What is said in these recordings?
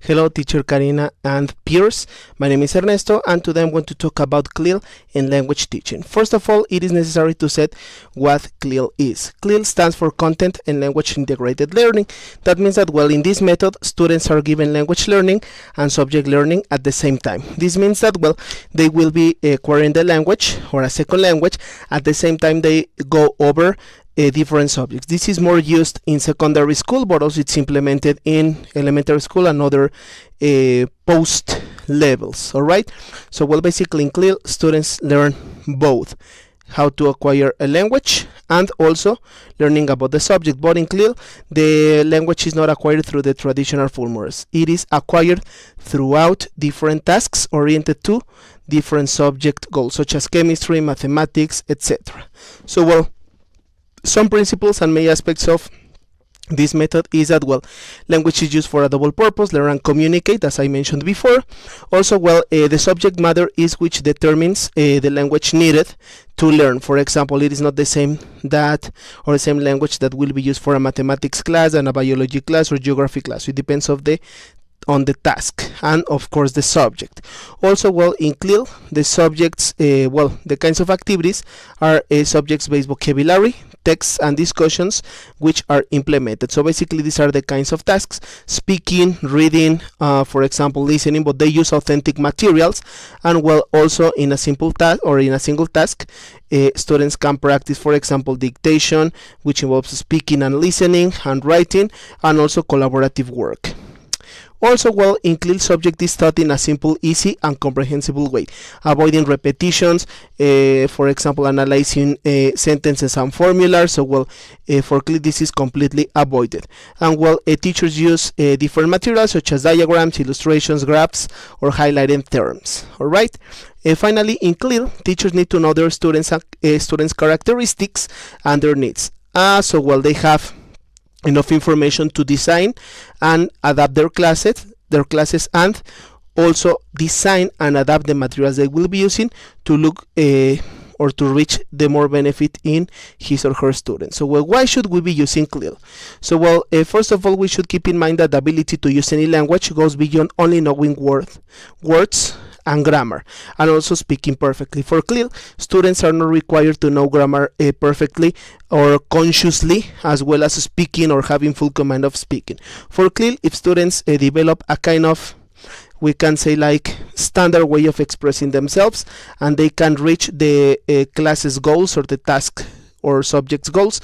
Hello, teacher Karina and peers. My name is Ernesto, and today I'm going to talk about CLIL in language teaching. First of all, it is necessary to set what CLIL is. CLIL stands for Content and Language Integrated Learning. That means that, well, in this method, students are given language learning and subject learning at the same time. This means that, well, they will be acquiring the language or a second language at the same time they go over different subjects. This is more used in secondary school, but also it's implemented in elementary school and other post levels. All right, so well, basically in CLIL students learn both how to acquire a language and also learning about the subject. But in CLIL, the language is not acquired through the traditional formulas. It is acquired throughout different tasks oriented to different subject goals, such as chemistry, mathematics, etc. So, well, some principles and main aspects of this method is that, well, language is used for a double purpose: learn and communicate, as I mentioned before. Also, well, the subject matter is which determines the language needed to learn. For example, it is not the same language that will be used for a mathematics class and a biology class or geography class. It depends on the task and of course the subject. Also, well, in CLIL, the subjects, the kinds of activities are subjects-based vocabulary, texts and discussions which are implemented. So basically these are the kinds of tasks: speaking, reading, for example listening, but they use authentic materials. And well, also in a simple task or in a single task, students can practice, for example, dictation, which involves speaking and listening, and writing, and also collaborative work. Also, well, in CLIL, subject is taught in a simple, easy, and comprehensible way, avoiding repetitions, for example, analyzing sentences and formulas. So, well, for CLIL, this is completely avoided. And, well, teachers use different materials such as diagrams, illustrations, graphs, or highlighted terms. All right. Finally, in CLIL, teachers need to know their students' characteristics and their needs. So, well, they have enough information to design and adapt their classes and also design and adapt the materials they will be using to look or to reach the more benefit in his or her students. So, well, why should we be using CLIL? So, well, first of all, we should keep in mind that the ability to use any language goes beyond only knowing words and grammar, and also speaking perfectly. For CLIL, students are not required to know grammar perfectly or consciously, as well as speaking or having full command of speaking. For CLIL, if students develop a kind of, we can say, like standard way of expressing themselves, and they can reach the class's goals or the task or subject's goals,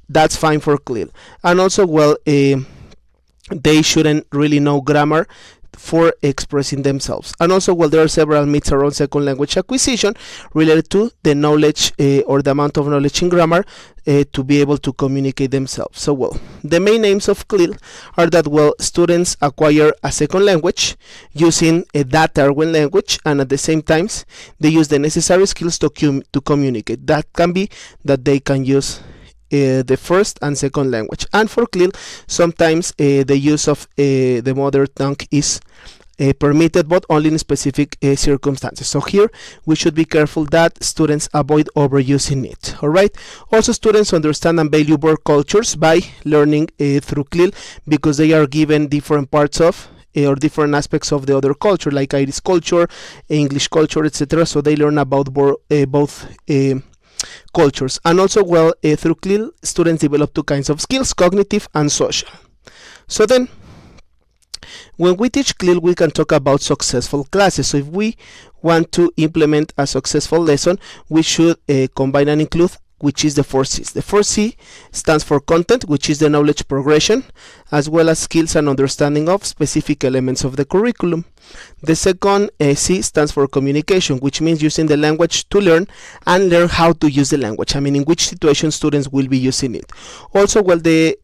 that's fine for CLIL. And also, well, they shouldn't really know grammar for expressing themselves. And also, well, there are several myths around second language acquisition related to the knowledge or the amount of knowledge in grammar to be able to communicate themselves. So, well, the main aims of CLIL are that, well, students acquire a second language using that third language, and at the same time they use the necessary skills to communicate. That can be that they can use the first and second language. And for CLIL, sometimes the use of the mother tongue is permitted, but only in specific circumstances. So here we should be careful that students avoid overusing it. All right. Also, students understand and value both cultures by learning through CLIL, because they are given different parts of or different aspects of the other culture, like Irish culture, English culture, etc. So they learn about both cultures. And also, well, through CLIL, students develop two kinds of skills: cognitive and social. So then, when we teach CLIL, we can talk about successful classes. So if we want to implement a successful lesson, we should combine and include, which is the 4 C's. The 4 C stands for content, which is the knowledge progression, as well as skills and understanding of specific elements of the curriculum. The second C stands for communication, which means using the language to learn and learn how to use the language. I mean, in which situation students will be using it. Also, well, the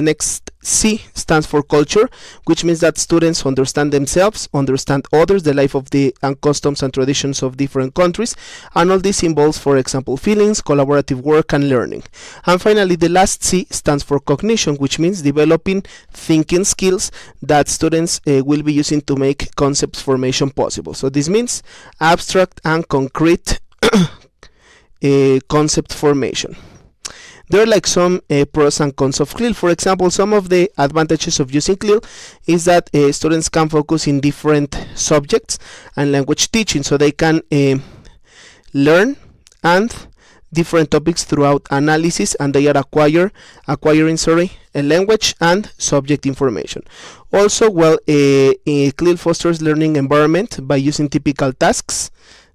next C stands for culture, which means that students understand themselves, understand others, the life of the and customs and traditions of different countries, and all this involves, for example, feelings, collaborative work, and learning. And finally, the last C stands for cognition, which means developing thinking skills that students will be using to make concepts formation possible. So this means abstract and concrete concept formation. there are like some pros and cons of CLIL. For example, some of the advantages of using CLIL is that students can focus in different subjects and language teaching, so they can learn and different topics throughout analysis, and they are acquiring a language and subject information. Also, CLIL fosters learning environment by using typical tasks,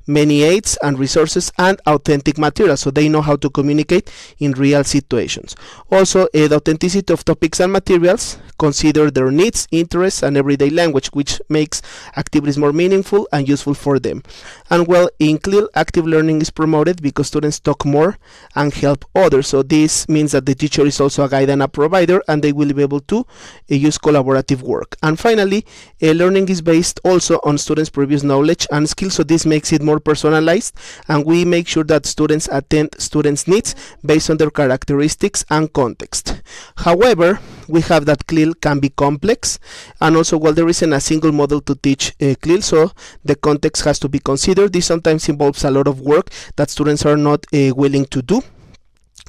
many aids and resources, and authentic material, so they know how to communicate in real situations. Also, the authenticity of topics and materials consider their needs, interests, and everyday language, which makes activities more meaningful and useful for them. And in CLIL, active learning is promoted because students talk more and help others, so this means that the teacher is also a guide and a provider, and they will be able to use collaborative work. And finally, learning is based also on students' previous knowledge and skills, so this makes it more personalized, and we make sure that students attend students' needs based on their characteristics and context. However, we have that CLIL can be complex, and also there isn't a single model to teach CLIL, so the context has to be considered. This sometimes involves a lot of work that students are not willing to do.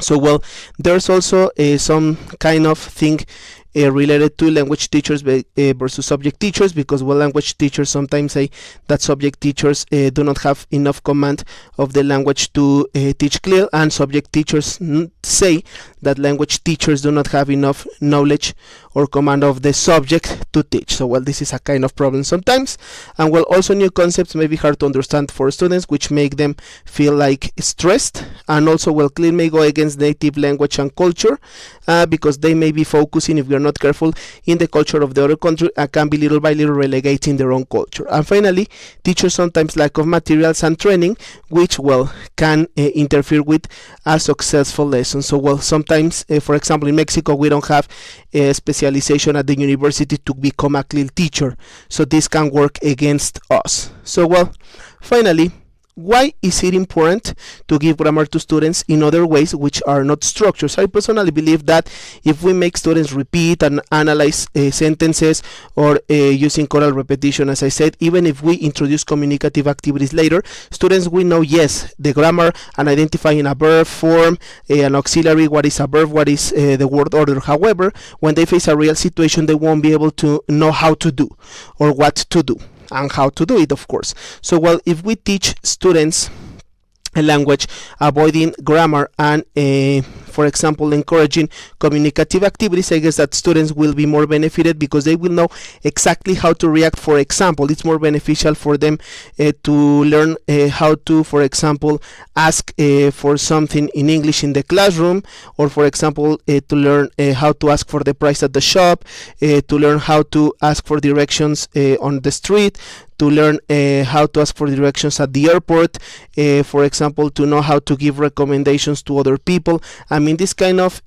So there's also some kind of thing related to language teachers versus subject teachers, because language teachers sometimes say that subject teachers do not have enough command of the language to teach CLIL, and subject teachers say that language teachers do not have enough knowledge or command of the subject to teach. So this is a kind of problem sometimes. And also new concepts may be hard to understand for students, which make them feel like stressed. And also CLIL may go against native language and culture, because they may be focusing, if we are not careful, in the culture of the other country, and can be little by little relegating their own culture. And finally, teachers sometimes lack of materials and training, which can interfere with a successful lesson. So sometimes, for example, in Mexico, we don't have a specialization at the university to become a CLIL teacher, so this can work against us. So finally, why is it important to give grammar to students in other ways which are not structures? I personally believe that if we make students repeat and analyze sentences, or using choral repetition, as I said, even if we introduce communicative activities later, students will know, yes, the grammar and identifying a verb form, an auxiliary, what is a verb, what is the word order. However, when they face a real situation, they won't be able to know how to do, or what to do, and how to do it, of course. So if we teach students a language, avoiding grammar, and for example encouraging communicative activities, I guess that students will be more benefited, because they will know exactly how to react. For example, it's more beneficial for them to learn how to, for example, ask for something in English in the classroom, or for example to learn how to ask for the price at the shop, to learn how to ask for directions on the street, to learn how to ask for directions at the airport, for example, to know how to give recommendations to other people. I mean, this kind of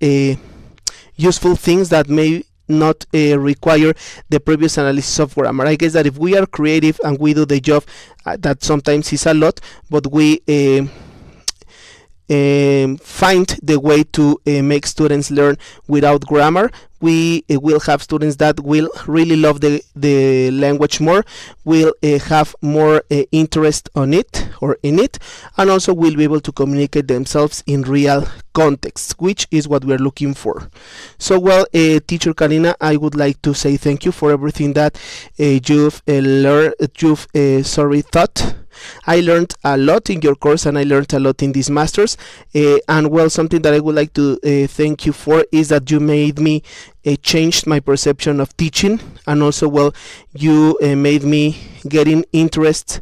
useful things that may not require the previous analysis of grammar. I guess that if we are creative and we do the job, that sometimes is a lot, but we find the way to make students learn without grammar, we will have students that will really love the language more, will have more interest on it or in it, and also will be able to communicate themselves in real context, which is what we're looking for. So teacher Karina, I would like to say thank you for everything that you've learned, taught. I learned a lot in your course, and I learned a lot in this master's, and something that I would like to thank you for is that you made me changed my perception of teaching, and also you made me getting interested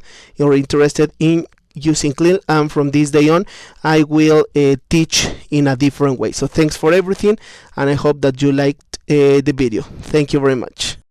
in using CLIL, and from this day on I will teach in a different way. So thanks for everything, and I hope that you liked the video. Thank you very much.